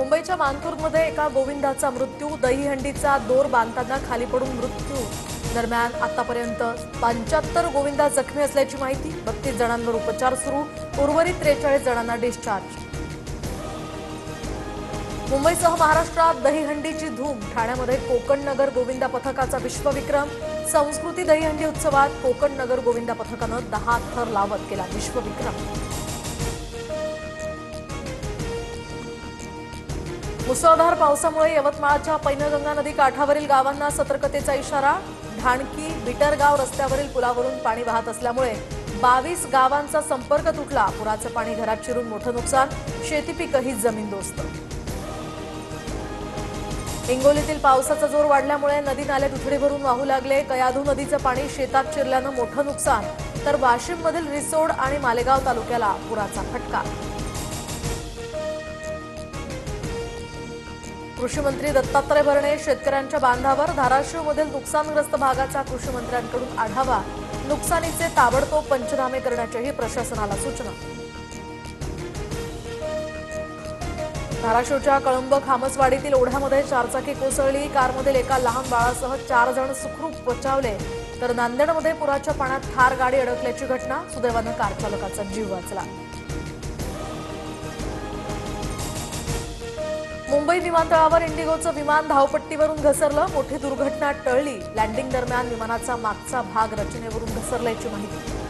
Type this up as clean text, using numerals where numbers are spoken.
मुंबईच्या मानखुर्दमध्ये एका गोविंदाचा मृत्यू, दहीहंडीचा दोर बांधताना खाली पडून मृत्यू। दरम्यान आतापर्यंत 75 गोविंदा जखमी असल्याची माहिती। 32 जणांवर उपचार सुरू, उर्वरित 43 जणांना डिस्चार्ज। मुंबईसह महाराष्ट्रात दहीहंडीची धूम। ठाण्यामध्ये कोकण नगर गोविंदा पथकाचा विश्वविक्रम। संस्कृती दहीहंडी उत्सवात कोकण नगर गोविंदा पथकानं 10 थर लावत केला विश्वविक्रम। मुसळधार पावसामुळे यवतमाळच्या पैनगंगा नदी काठावरील गावांना सतर्कतेचा इशारा। ढाणकी बिटरगाव रस्त्यावरील पुलावरून पाणी वाहत असल्यामुळे 22 गावांचा संपर्क तुटला। पुराचं पाणी घरात शिरून मोठं नुकसान, शेतीपिकंही जमीनदोस्त। हिंगोलीतील पावसाचा जोर वाढल्यामुळे नदी नाले दुथडी भरून वाहू लागले। कयाधू नदीचं पाणी शेतात शिरल्यानं मोठं नुकसान, तर वाशिममधील रिसोड आणि मालेगाव तालुक्याला पुराचा फटका। कृषी मंत्री दत्तात्रय भरणे शेतकऱ्यांच्या बांधावर। धाराशिवमधील नुकसानग्रस्त भागाचा कृषी मंत्र्यांकडून आढावा। नुकसानीचे ताबडतोब पंचनामे करण्याचीही प्रशासनाला सूचना। धाराशिवच्या कळंब खामसवाडीतील ओढ्यामध्ये चारचाकी कोसळली। कारमधील एका लहान बाळासह 4 जण सुखरूप बचावले, तर नांदेडमध्ये पुराच्या पाण्यात थार गाडी अडकल्याची घटना। सुदैवानं कार चालकाचा जीव वाचला। मुंबई विमानतळावर इंडिगोचं विमान धावपट्टीवरून घसरलं। मोठी दुर्घटना टळली। लँडिंग दरम्यान विमानाचा मागचा भाग रचनेवरून घसरल्याची माहिती।